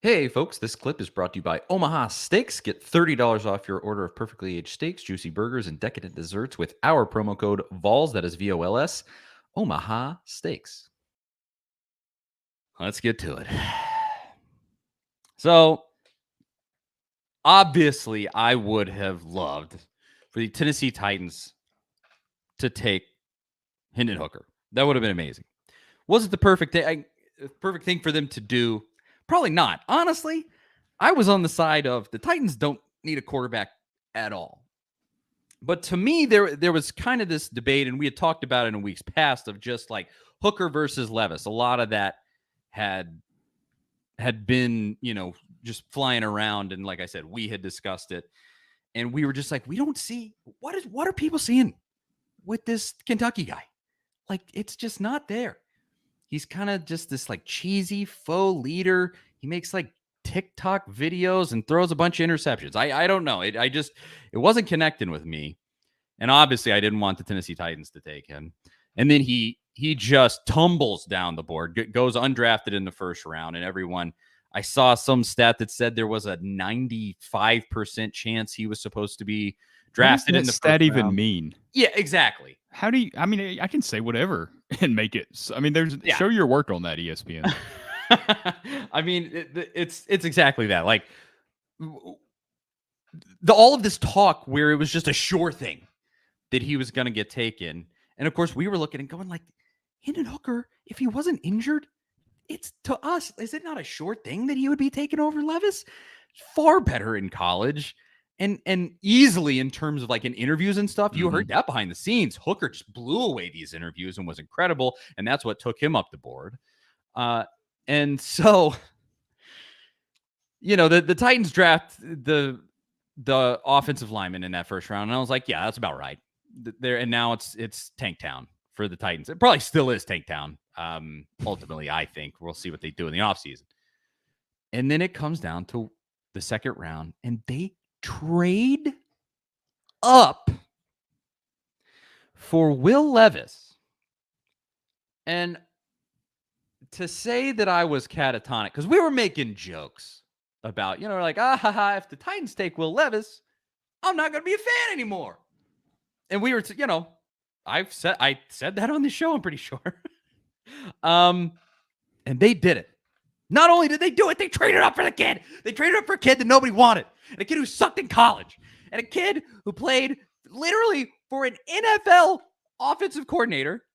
Hey folks, this clip is brought to you by Omaha Steaks. Get $30 off your order of perfectly aged steaks, juicy burgers, and decadent desserts with our promo code VOLS, that is VOLS, Omaha Steaks. Let's get to it. So, obviously, I would have loved for the Tennessee Titans to take Hendon Hooker. That would have been amazing. Was it the perfect thing for them to do? Probably not. Honestly, I was on the side of the Titans don't need a quarterback at all. But to me, there was kind of this debate, and we had talked about it in weeks past, of just like Hooker versus Levis. A lot of that had been, just flying around. And like I said, we had discussed it. And we were just like, we don't see what are people seeing with this Kentucky guy? Like, it's just not there. He's kind of just this like cheesy faux leader. He makes like TikTok videos and throws a bunch of interceptions. I don't know. It wasn't connecting with me. And obviously I didn't want the Tennessee Titans to take him. And then he just tumbles down the board, goes undrafted in the first round. And everyone, I saw some stat that said there was a 95% chance he was supposed to be drafted in the first round. What does that even mean? Yeah, exactly. How do you, I can say whatever and make it. Show your work on that, ESPN. I mean, it's exactly that. Like all of this talk where it was just a sure thing that he was going to get taken. And of course we were looking and going like, Hendon Hooker, if he wasn't injured, it's to us. Is it not a sure thing that he would be taken over Levis? Far better in college. And easily in terms of like in interviews and stuff, you heard that behind the scenes. Hooker just blew away these interviews and was incredible. And that's what took him up the board. And so, the Titans draft the offensive lineman in that first round. And I was like, yeah, that's about right there. And now it's Tank Town for the Titans. It probably still is Tank Town. Ultimately, I think we'll see what they do in the offseason. And then it comes down to the second round and they trade up for Will Levis. And to say that I was catatonic, because we were making jokes about, like, if the Titans take Will Levis, I'm not going to be a fan anymore. And we were, I said that on the show, I'm pretty sure. And they did it. Not only did they do it, they traded up for the kid. They traded up for a kid that nobody wanted. And a kid who sucked in college. And a kid who played literally for an NFL offensive coordinator,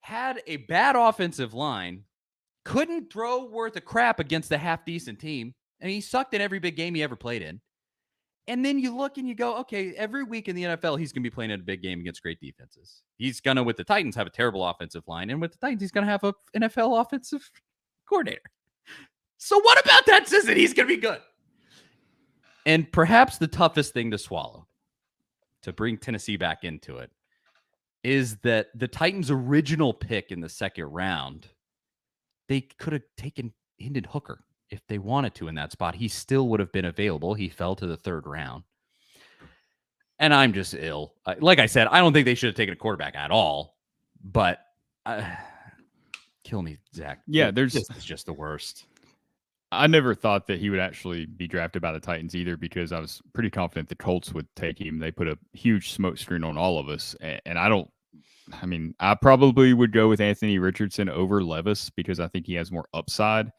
had a bad offensive line, couldn't throw worth a crap against a half-decent team, and he sucked in every big game he ever played in. And then you look and you go, okay, every week in the NFL, he's going to be playing in a big game against great defenses. He's going to, with the Titans, have a terrible offensive line. And with the Titans, he's going to have an NFL offensive coordinator. So what about that says that he's going to be good? And perhaps the toughest thing to swallow, to bring Tennessee back into it, is that the Titans' original pick in the second round, they could have taken Hendon Hooker if they wanted to in that spot. He still would have been available. He fell to the third round. And I'm just ill. Like I said, I don't think they should have taken a quarterback at all. But kill me, Zach. Yeah, this is just the worst. I never thought that he would actually be drafted by the Titans either, because I was pretty confident the Colts would take him. They put a huge smoke screen on all of us. And I probably would go with Anthony Richardson over Levis because I think he has more upside.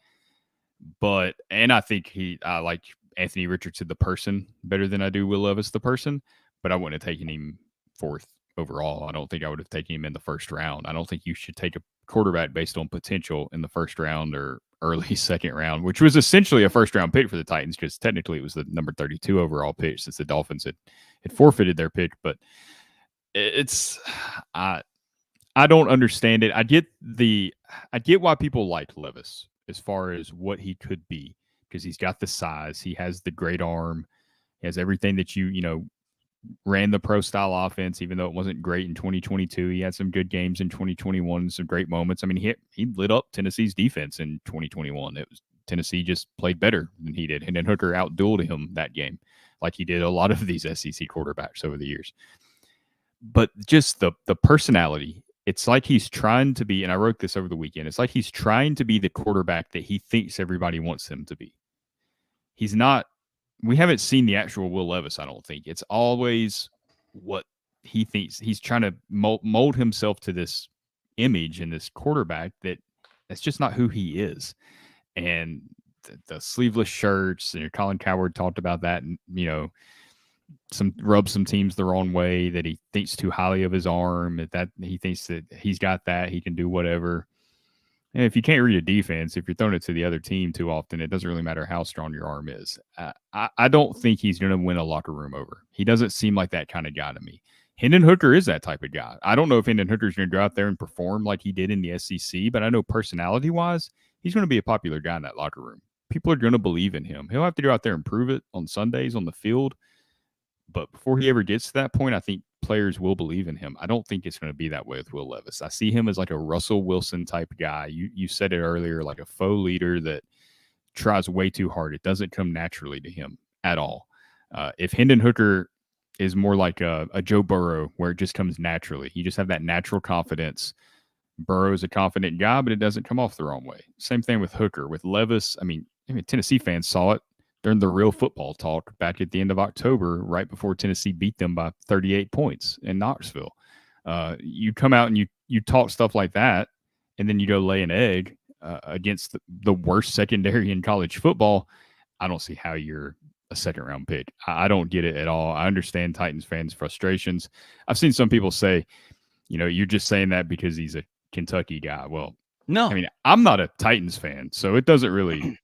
And I think I like Anthony Richardson, the person, better than I do Will Levis, the person. But I wouldn't have taken him fourth overall. I don't think I would have taken him in the first round. I don't think you should take a quarterback based on potential in the first round or early second round, which was essentially a first round pick for the Titans, because technically it was the number 32 overall pick since the Dolphins had forfeited their pick. But I don't understand it. I get why people like Levis as far as what he could be, because he's got the size, he has the great arm, he has everything that ran the pro style offense, even though it wasn't great in 2022. He had some good games in 2021, some great moments. I mean, he lit up Tennessee's defense in 2021. Tennessee just played better than he did. And then Hooker outdueled him that game, like he did a lot of these SEC quarterbacks over the years. But just the personality, it's like he's trying to be, and I wrote this over the weekend, it's like he's trying to be the quarterback that he thinks everybody wants him to be. he's not. We haven't seen the actual Will Levis. I don't think it's always what he thinks. He's trying to mold himself to this image and this quarterback that's just not who he is. And the sleeveless shirts, and Colin Cowherd talked about that, and some teams the wrong way, that he thinks too highly of his arm, that he thinks that he's got that, he can do whatever. And if you can't read a defense, if you're throwing it to the other team too often, it doesn't really matter how strong your arm is. I don't think he's going to win a locker room over. He doesn't seem like that kind of guy to me. Hendon Hooker is that type of guy. I don't know if Hendon Hooker is going to go out there and perform like he did in the SEC, but I know personality-wise, he's going to be a popular guy in that locker room. People are going to believe in him. He'll have to go out there and prove it on Sundays on the field. But before he ever gets to that point, I think players will believe in him. I don't think it's going to be that way with Will Levis. I see him as like a Russell Wilson type guy. You said it earlier, like a faux leader that tries way too hard. It doesn't come naturally to him at all. If Hendon Hooker is more like a Joe Burrow, where it just comes naturally, you just have that natural confidence. Burrow's a confident guy, but it doesn't come off the wrong way. Same thing with Hooker. With Levis, I mean Tennessee fans saw it during the real football talk back at the end of October, right before Tennessee beat them by 38 points in Knoxville. You come out and you talk stuff like that, and then you go lay an egg against the worst secondary in college football. I don't see how you're a second-round pick. I don't get it at all. I understand Titans fans' frustrations. I've seen some people say, you're just saying that because he's a Kentucky guy. Well, no. I mean, I'm not a Titans fan, so it doesn't really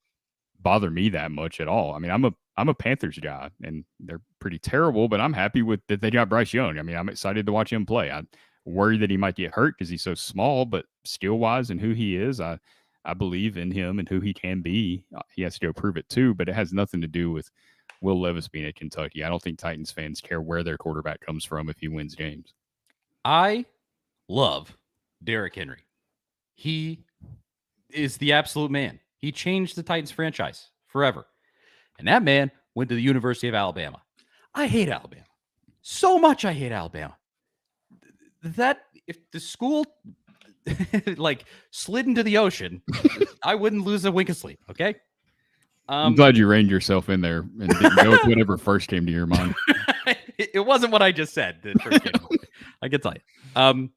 bother me that much at all. I mean, I'm a Panthers guy, and they're pretty terrible, but I'm happy with that they got Bryce Young. I mean, I'm excited to watch him play. I worry that he might get hurt because he's so small, but skill-wise and who he is, I believe in him and who he can be. He has to go prove it too, but it has nothing to do with Will Levis being at Kentucky. I don't think Titans fans care where their quarterback comes from if he wins games. I love Derrick Henry. He is the absolute man. He changed the Titans franchise forever. And that man went to the University of Alabama. I hate Alabama. So much I hate Alabama. That if the school like slid into the ocean, I wouldn't lose a wink of sleep, okay? I'm glad you reined yourself in there and didn't go with whatever first came to your mind. It wasn't what I just said that first came to mind. I can tell you. And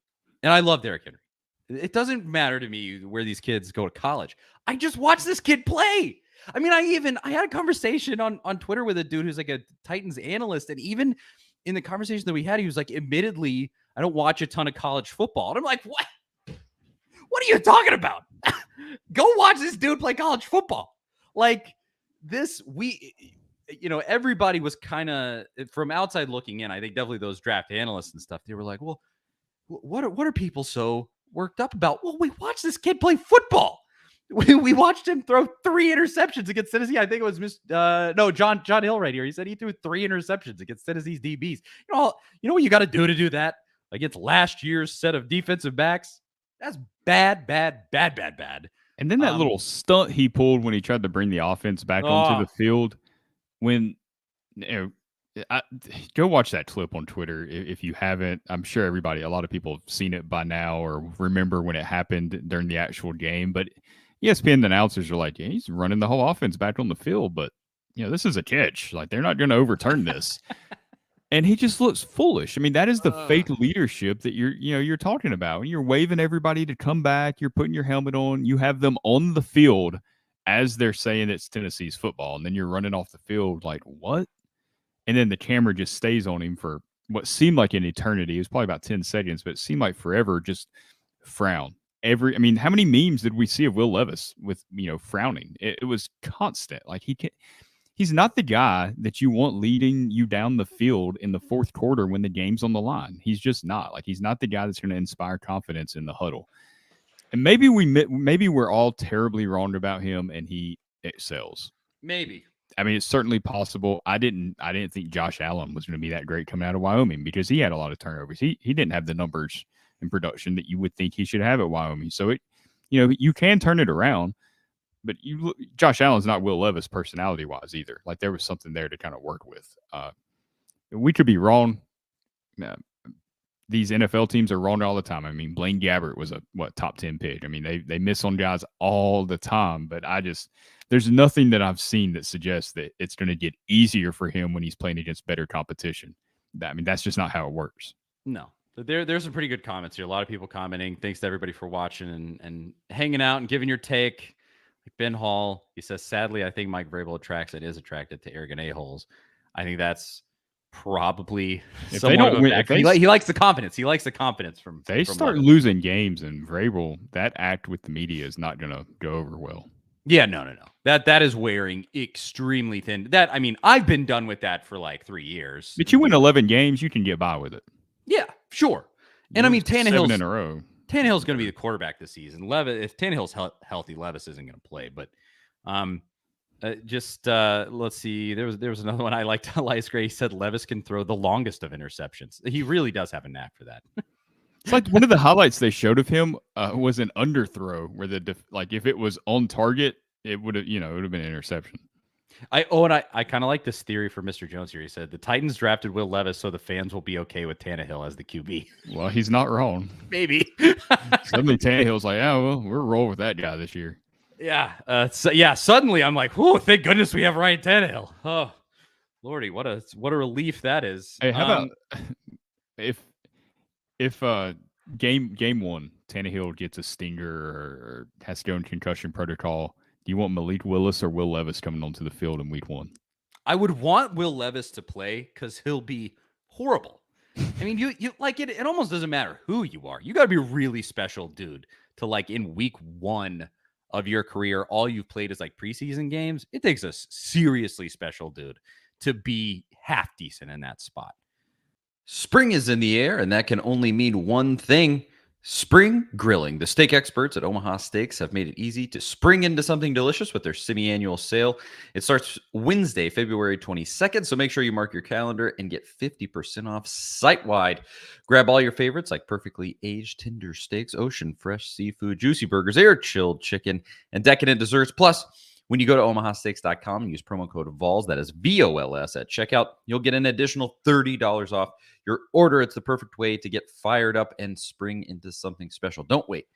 I love Derrick Henry. It doesn't matter to me where these kids go to college. I just watch this kid play. I mean, I had a conversation on Twitter with a dude who's like a Titans analyst. And even in the conversation that we had, he was like, admittedly, I don't watch a ton of college football. And I'm like, what? What are you talking about? Go watch this dude play college football. Like this, everybody was kind of, from outside looking in, I think definitely those draft analysts and stuff, they were like, well, what are people so worked up about? Well, we watched this kid play football. We watched him throw 3 interceptions against Tennessee. I think it was John Hill right here. He said he threw 3 interceptions against Tennessee's DBs. You know what you got to do that against last year's set of defensive backs? That's bad. And then that little stunt he pulled when he tried to bring the offense back onto the field. When go watch that clip on Twitter if you haven't. I'm sure a lot of people have seen it by now or remember when it happened during the actual game. But ESPN announcers are like, yeah, he's running the whole offense back on the field, but this is a catch. Like they're not going to overturn this. And he just looks foolish. I mean, that is the fake leadership that you're talking about. You're waving everybody to come back. You're putting your helmet on. You have them on the field as they're saying it's Tennessee's football, and then you're running off the field like what? And then the camera just stays on him for what seemed like an eternity. It was probably about 10 seconds, but it seemed like forever. Just frown. How many memes did we see of Will Levis with frowning? It was constant. Like he's not the guy that you want leading you down the field in the fourth quarter when the game's on the line. He's just not. Like he's not the guy that's going to inspire confidence in the huddle. And maybe we're all terribly wrong about him, and he excels. Maybe. I mean, it's certainly possible. I didn't think Josh Allen was going to be that great coming out of Wyoming because he had a lot of turnovers. He didn't have the numbers in production that you would think he should have at Wyoming. So you can turn it around. But Josh Allen's not Will Levis personality-wise either. Like there was something there to kind of work with. We could be wrong. These NFL teams are wrong all the time. I mean, Blaine Gabbert was a top 10 pick. I mean, they miss on guys all the time. But there's nothing that I've seen that suggests that it's going to get easier for him when he's playing against better competition. I mean, that's just not how it works. No. There's some pretty good comments here. A lot of people commenting. Thanks to everybody for watching and hanging out and giving your take. Like Ben Hall, he says, sadly, I think Mike Vrabel is attracted to arrogant a-holes. I think that's probably If somewhat they don't of a win, factor. if they, He likes the confidence. He likes the confidence from they from start Levis. losing games, and Vrabel, that act with the media is not going to go over well. Yeah, no. That is wearing extremely thin. That, I mean, I've been done with that for like 3 years. But you win 11 games, you can get by with it. Yeah, sure. And I mean, Seven Tannehill's in a row. Tannehill's going to be the quarterback this season. Levis, if Tannehill's healthy, Levis isn't going to play. But let's see. There was another one I liked. Elias Gray said Levis can throw the longest of interceptions. He really does have a knack for that. It's like one of the highlights they showed of him was an underthrow where like if it was on target, it would have been an interception. I kind of like this theory for Mr. Jones here. He said the Titans drafted Will Levis so the fans will be okay with Tannehill as the QB. Well, he's not wrong. Maybe. Suddenly Tannehill's like, yeah, well, we're rolling with that guy this year. Yeah. Suddenly I'm like, whoa, thank goodness we have Ryan Tannehill. Oh, Lordy, what a relief that is. Hey, how about if game one, Tannehill gets a stinger or has to go in concussion protocol, do you want Malik Willis or Will Levis coming onto the field in week one? I would want Will Levis to play because he'll be horrible. I mean, you like it. It almost doesn't matter who you are. You got to be a really special dude to, like, in week one of your career, all you've played is like preseason games. It takes a seriously special dude to be half decent in that spot. Spring is in the air, and that can only mean one thing: spring grilling. The steak experts at Omaha Steaks have made it easy to spring into something delicious with their semi-annual sale. It starts Wednesday, February 22nd, so make sure you mark your calendar and get 50% off site-wide. Grab all your favorites like perfectly aged tender steaks, ocean fresh seafood, juicy burgers, air-chilled chicken, and decadent desserts. Plus, when you go to omahasteaks.com and use promo code VOLS, that is VOLS, at checkout, you'll get an additional $30 off your order. It's the perfect way to get fired up and spring into something special. Don't wait.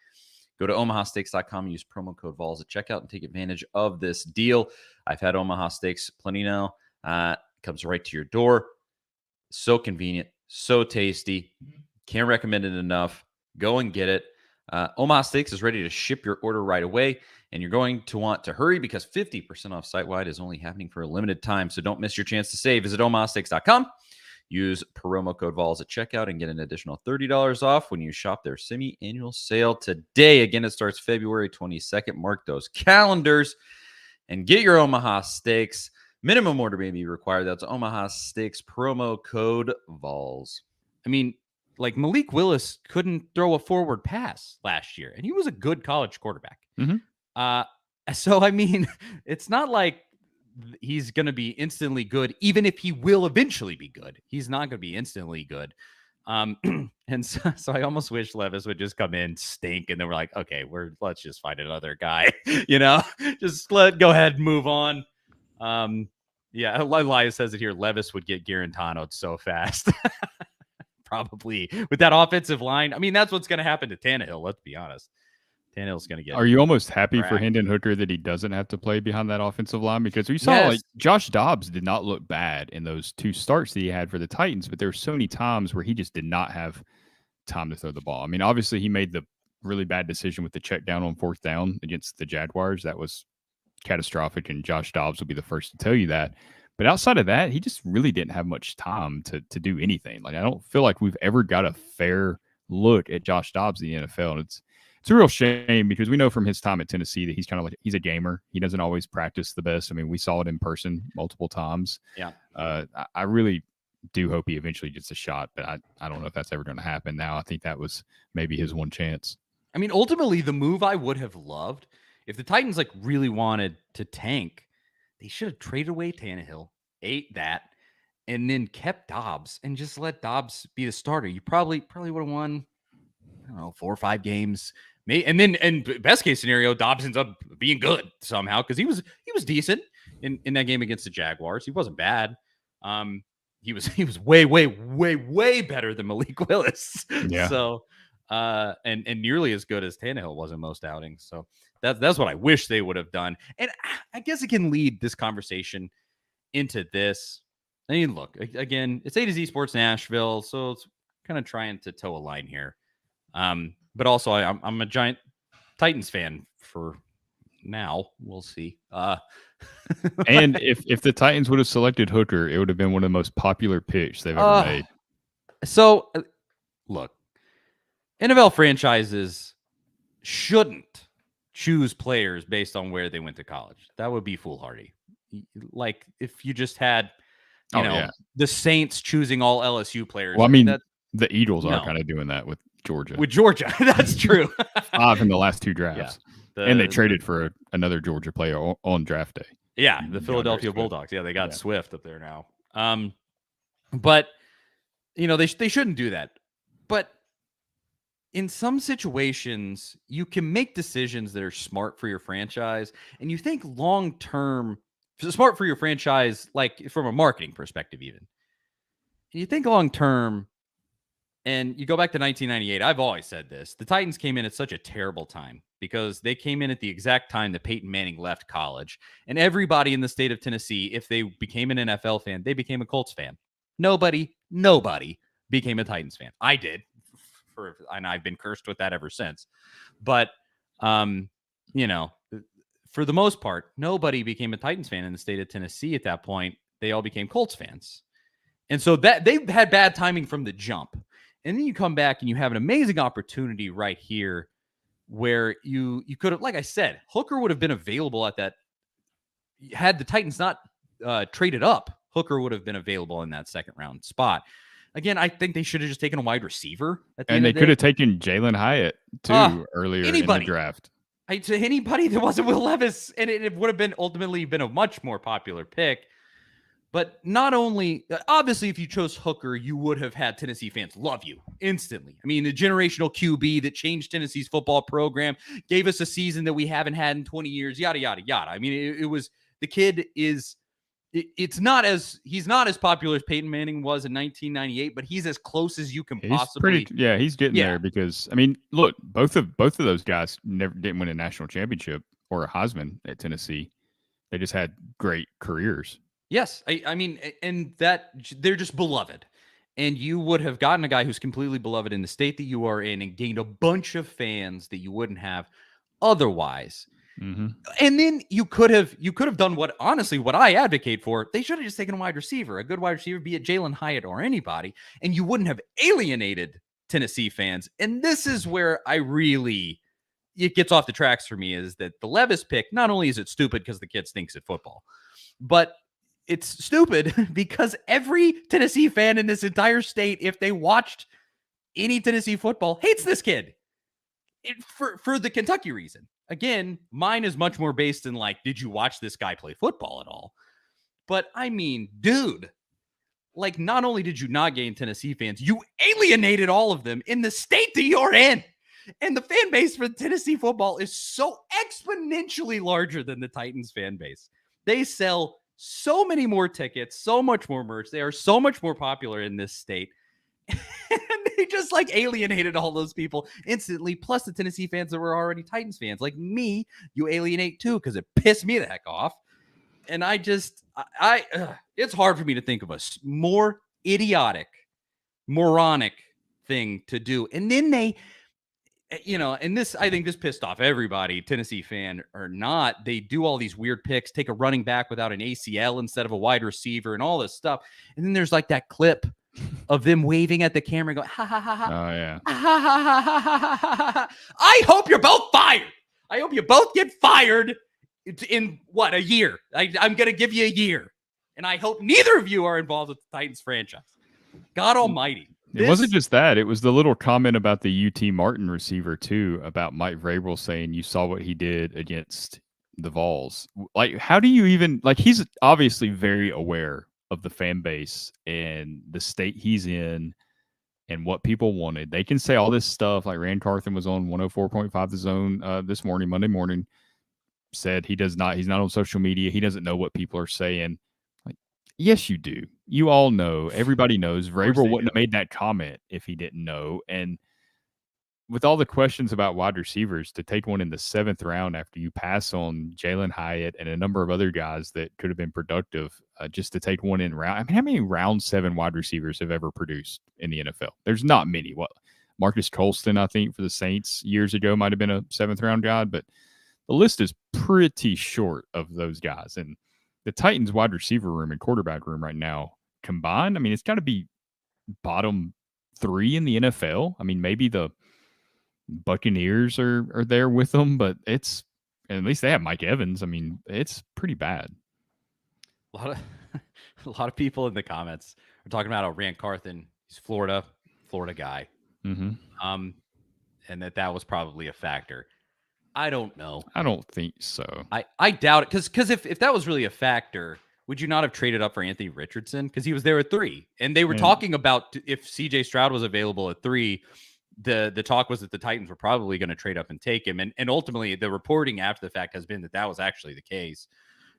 Go to omahasteaks.com and use promo code VOLS at checkout and take advantage of this deal. I've had Omaha Steaks plenty now. Comes right to your door. So convenient, so tasty. Can't recommend it enough. Go and get it. Omaha Steaks is ready to ship your order right away, and you're going to want to hurry because 50% off site-wide is only happening for a limited time, so don't miss your chance to save. Visit omahasteaks.com. Use promo code VOLS at checkout and get an additional $30 off when you shop their semi-annual sale today. Again, it starts February 22nd. Mark those calendars and get your Omaha Steaks. Minimum order may be required. That's Omaha Steaks promo code VOLS. I mean, like, Malik Willis couldn't throw a forward pass last year, and he was a good college quarterback. Mm-hmm. So, I mean, it's not like he's going to be instantly good, even if he will eventually be good. He's not going to be instantly good. And so I almost wish Levis would just come in, stink, and then we're like, okay, let's just find another guy, just go ahead and move on. Yeah, Elias says it here. Levis would get Garantano'd so fast. Probably with that offensive line. I mean, that's what's going to happen to Tannehill. Let's be honest. Tannehill's going to get. Are you almost happy cracked for Hendon Hooker that he doesn't have to play behind that offensive line? Because we saw like Josh Dobbs did not look bad in those two starts that he had for the Titans, but there were so many times where he just did not have time to throw the ball. I mean, obviously he made the really bad decision with the check down on 4th down against the Jaguars. That was catastrophic, and Josh Dobbs will be the first to tell you that. But outside of that, he just really didn't have much time to do anything. Like, I don't feel like we've ever got a fair look at Josh Dobbs in the NFL. And it's a real shame because we know from his time at Tennessee that he's kind of like, he's a gamer. He doesn't always practice the best. I mean, we saw it in person multiple times. Yeah. I really do hope he eventually gets a shot, but I don't know if that's ever going to happen now. I think that was maybe his one chance. I mean, ultimately, the move I would have loved, if the Titans like really wanted to tank, they should have traded away Tannehill, ate that, and then kept Dobbs and just let Dobbs be the starter. You probably would have won, I don't know, 4 or 5 games. And best case scenario, Dobbs ends up being good somehow because he was decent in that game against the Jaguars. He wasn't bad. He was way better than Malik Willis. Yeah. So and nearly as good as Tannehill was in most outings. So that's what I wish they would have done. And I guess it can lead this conversation into this. I mean, look, again, it's A to Z Sports Nashville, so it's kind of trying to toe a line here. But also, I'm a giant Titans fan for now. We'll see. And if the Titans would have selected Hooker, it would have been one of the most popular picks they've ever made. So, look, NFL franchises shouldn't choose players based on where they went to college. That would be foolhardy. Like if you just had, the Saints choosing all LSU players. Well, I mean, the Eagles are kind of doing that with Georgia. That's true. 5 in the last 2 drafts. Yeah. And they traded for another Georgia player on draft day. Yeah, the Philadelphia Bulldogs. Yeah, they got Swift up there now. But they shouldn't do that. But in some situations, you can make decisions that are smart for your franchise, and you think long term, smart for your franchise, like from a marketing perspective, even. You think long term, and you go back to 1998. I've always said this: the Titans came in at such a terrible time because they came in at the exact time that Peyton Manning left college, and everybody in the state of Tennessee, if they became an NFL fan, they became a Colts fan. Nobody became a Titans fan. I did. And I've been cursed with that ever since. But, for the most part, nobody became a Titans fan in the state of Tennessee at that point. They all became Colts fans. And so that they had bad timing from the jump. And then you come back and you have an amazing opportunity right here where you could have, like I said, Hooker would have been available at that. Had the Titans not traded up, Hooker would have been available in that second round spot. Again, I think they should have just taken a wide receiver. And they could have taken Jalen Hyatt, too, earlier in the draft. To anybody that wasn't Will Levis, and it would have ultimately been a much more popular pick. But not only, obviously, if you chose Hooker, you would have had Tennessee fans love you instantly. I mean, the generational QB that changed Tennessee's football program, gave us a season that we haven't had in 20 years, yada, yada, yada. I mean, it was, the kid is... he's not as popular as Peyton Manning was in 1998, but he's as close as you can possibly. He's getting there because, I mean, look, both of those guys didn't win a national championship or a Heisman at Tennessee. They just had great careers. Yes, I mean, and that they're just beloved. And you would have gotten a guy who's completely beloved in the state that you are in and gained a bunch of fans that you wouldn't have otherwise. Mm-hmm. And then you could have done what I advocate for. They should have just taken a wide receiver, a good wide receiver, be it Jalen Hyatt or anybody, and you wouldn't have alienated Tennessee fans. And this is where it gets off the tracks for me, is that the Levis pick, not only is it stupid because the kid stinks at football, but it's stupid because every Tennessee fan in this entire state, if they watched any Tennessee football, hates this kid. For the Kentucky reason. Again, mine is much more based in like, did you watch this guy play football at all? But I mean, dude, like not only did you not gain Tennessee fans, you alienated all of them in the state that you're in. And the fan base for Tennessee football is so exponentially larger than the Titans fan base. They sell so many more tickets, so much more merch. They are so much more popular in this state. And they just like alienated all those people instantly, plus the Tennessee fans that were already Titans fans. Like me, you alienate too, because it pissed me the heck off. And it's hard for me to think of a more idiotic, moronic thing to do. And then they, and this, I think this pissed off everybody, Tennessee fan or not. They do all these weird picks, take a running back without an ACL instead of a wide receiver and all this stuff. And then there's like that clip of them waving at the camera and going, ha, ha, ha, ha. Oh, yeah. Ha, ha, ha, ha, ha, ha, ha. I hope you're both fired. I hope you both get fired in a year. I'm going to give you a year. And I hope neither of you are involved with the Titans franchise. God almighty. It wasn't just that. It was the little comment about the UT Martin receiver, too, about Mike Vrabel saying you saw what he did against the Vols. Like, how do you even, like, he's obviously very aware of the fan base and the state he's in and what people wanted. They can say all this stuff, like Rand Carthen was on 104.5 The Zone this morning, Monday morning, said he's not on social media. He doesn't know what people are saying. Like, yes, you do. You all know. Everybody knows. Vrabel wouldn't have made that comment if he didn't know. And with all the questions about wide receivers, to take one in the 7th round after you pass on Jalen Hyatt and a number of other guys that could have been productive, just to take one in round. I mean, how many round 7 wide receivers have ever produced in the NFL? There's not many. What, Marcus Colston, I think, for the Saints years ago might have been a 7th round guy, but the list is pretty short of those guys. And the Titans wide receiver room and quarterback room right now combined, I mean, it's got to be bottom 3 in the NFL. I mean, maybe the Buccaneers are there with them, but it's, at least they have Mike Evans. I mean, it's pretty bad. A lot of a lot of people in the comments are talking about Rand Carthen. He's Florida guy, Mm-hmm. and that was probably a factor. I don't know. I don't think so. I doubt it, because if that was really a factor, would you not have traded up for Anthony Richardson? Because he was there at 3, and they were talking about if C.J. Stroud was available at 3. The talk was that the Titans were probably going to trade up and take him. And ultimately, the reporting after the fact has been that was actually the case,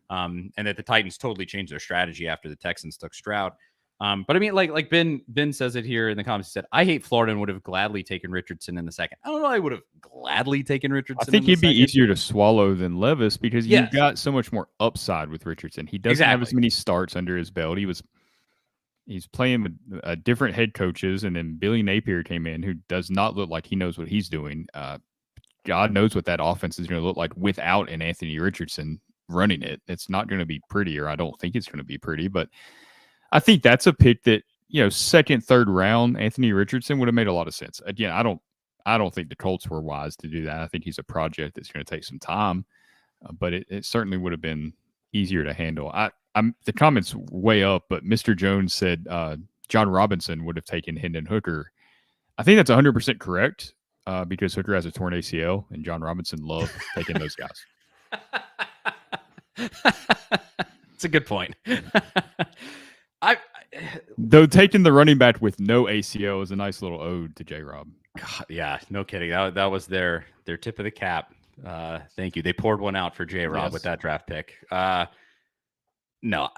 and that the Titans totally changed their strategy after the Texans took Stroud. But I mean, like Ben says it here in the comments. He said, I hate Florida and would have gladly taken Richardson in the 2nd. I don't know. I would have gladly taken Richardson. I think he'd be easier to swallow than Levis, because Yes. you've got so much more upside with Richardson. He doesn't have as many starts under his belt. He's playing with different head coaches, and then Billy Napier came in, who does not look like he knows what he's doing. God knows what that offense is going to look like without an Anthony Richardson running it. It's not going to be pretty, or I don't think it's going to be pretty, but I think that's a pick that, 2nd, 3rd round, Anthony Richardson would have made a lot of sense. Again, I don't think the Colts were wise to do that. I think he's a project that's going to take some time, but it certainly would have been easier to handle. I'm the comments way up, but Mr. Jones said John Robinson would have taken Hendon Hooker. I think that's 100% correct, because Hooker has a torn ACL, and John Robinson loved taking those guys. It's a good point. Though taking the running back with no ACL is a nice little ode to J-Rob. Yeah, no kidding. That was their tip of the cap. Thank you. They poured one out for J-Rob with that draft pick. No,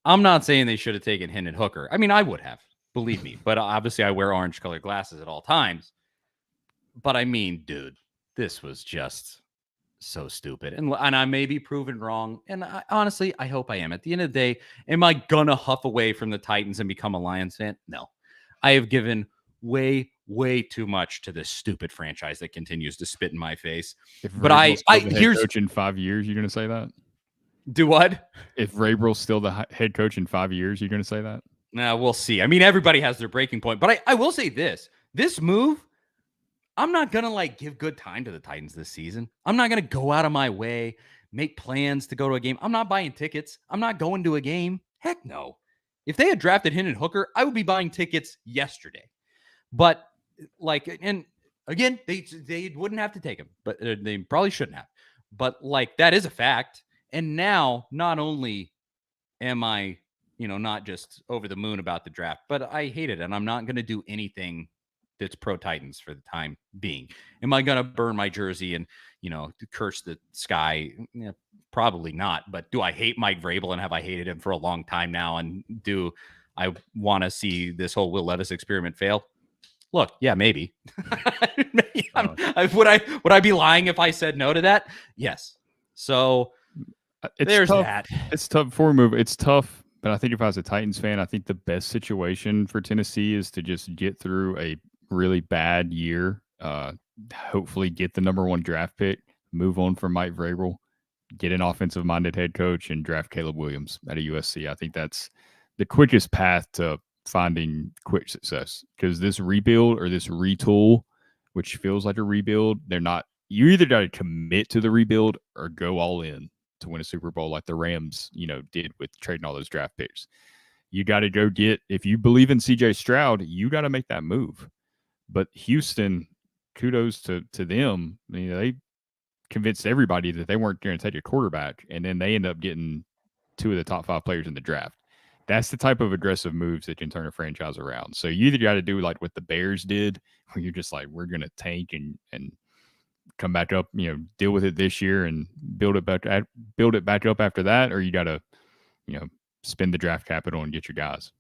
I'm not saying they should have taken Hendon Hooker. I mean, I would have, believe me. But obviously, I wear orange-colored glasses at all times. But I mean, dude, this was just so stupid. And I may be proven wrong. And honestly, I hope I am. At the end of the day, am I gonna huff away from the Titans and become a Lions fan? No. I have given way too much to this stupid franchise that continues to spit in my face. But here's coach in 5 years, you're gonna say that? Do what? If Vrabel's still the head coach in 5 years, you're going to say that? Nah, we'll see. I mean, everybody has their breaking point. But I will say this move, I'm not going to give good time to the Titans this season. I'm not going to go out of my way, make plans to go to a game. I'm not buying tickets. I'm not going to a game. Heck no. If they had drafted Hendon Hooker, I would be buying tickets yesterday. But and again, they wouldn't have to take him, but they probably shouldn't have. But that is a fact. And now, not only am I, not just over the moon about the draft, but I hate it. And I'm not going to do anything that's pro Titans for the time being. Am I going to burn my jersey and, curse the sky? Yeah, probably not. But do I hate Mike Vrabel, and have I hated him for a long time now? And do I want to see this whole Will Levis experiment fail? Look, yeah, maybe. Would I be lying if I said no to that? Yes. So there's tough. that. It's tough before we move. It's tough, but I think if I was a Titans fan, I think the best situation for Tennessee is to just get through a really bad year. Hopefully, get the number 1 draft pick, move on from Mike Vrabel, get an offensive-minded head coach, and draft Caleb Williams at a USC. I think that's the quickest path to finding quick success, because this rebuild or this retool, which feels like a rebuild, they're not. You either got to commit to the rebuild or go all in to win a Super Bowl like the Rams, did with trading all those draft picks. You got to go if you believe in CJ Stroud, you got to make that move. But Houston, kudos to them. They convinced everybody that they weren't going to take a quarterback, and then they end up getting 2 of the top 5 players in the draft. That's the type of aggressive moves that can turn a franchise around. So you either got to do like what the Bears did, where you're just like, we're going to tank and come back up, deal with it this year and build it back up after that, or you got to, spend the draft capital and get your guys.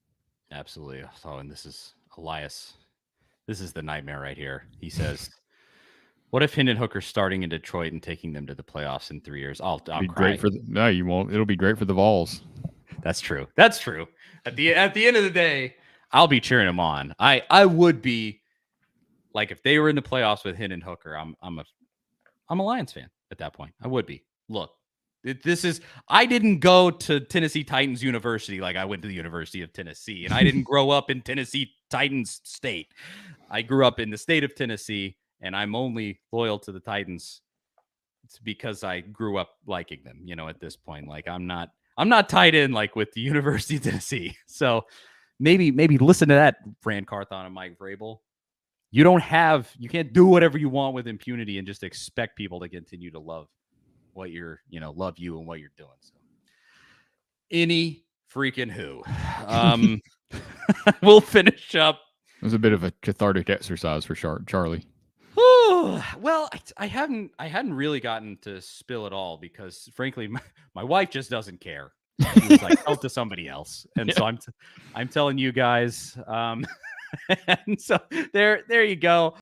Absolutely. Oh, and this is Elias This is the nightmare right here. He says, "What if Hendon Hooker's starting in Detroit and taking them to the playoffs in 3 years? I'll Be cry." great for no, you won't. It'll be great for the Vols. That's true. That's true. At the end of the day, I'll be cheering them on. I would be like if they were in the playoffs with Hendon Hooker. I'm a Lions fan at that point. I would be. Look, I didn't go to Tennessee Titans University like I went to the University of Tennessee, and I didn't grow up in Tennessee Titans State. I grew up in the state of Tennessee, and I'm only loyal to the Titans. It's because I grew up liking them. At this point, like I'm not tied in like with the University of Tennessee. So maybe listen to that, Fran Carthon and Mike Vrabel. You can't do whatever you want with impunity and just expect people to continue to love love you and what you're doing. So any freaking who. We'll finish up. It was a bit of a cathartic exercise for Charlie. Well, I hadn't really gotten to spill it all because, frankly, my wife just doesn't care. She was like, "Tell it to somebody else," and so I'm telling you guys. And so there you go.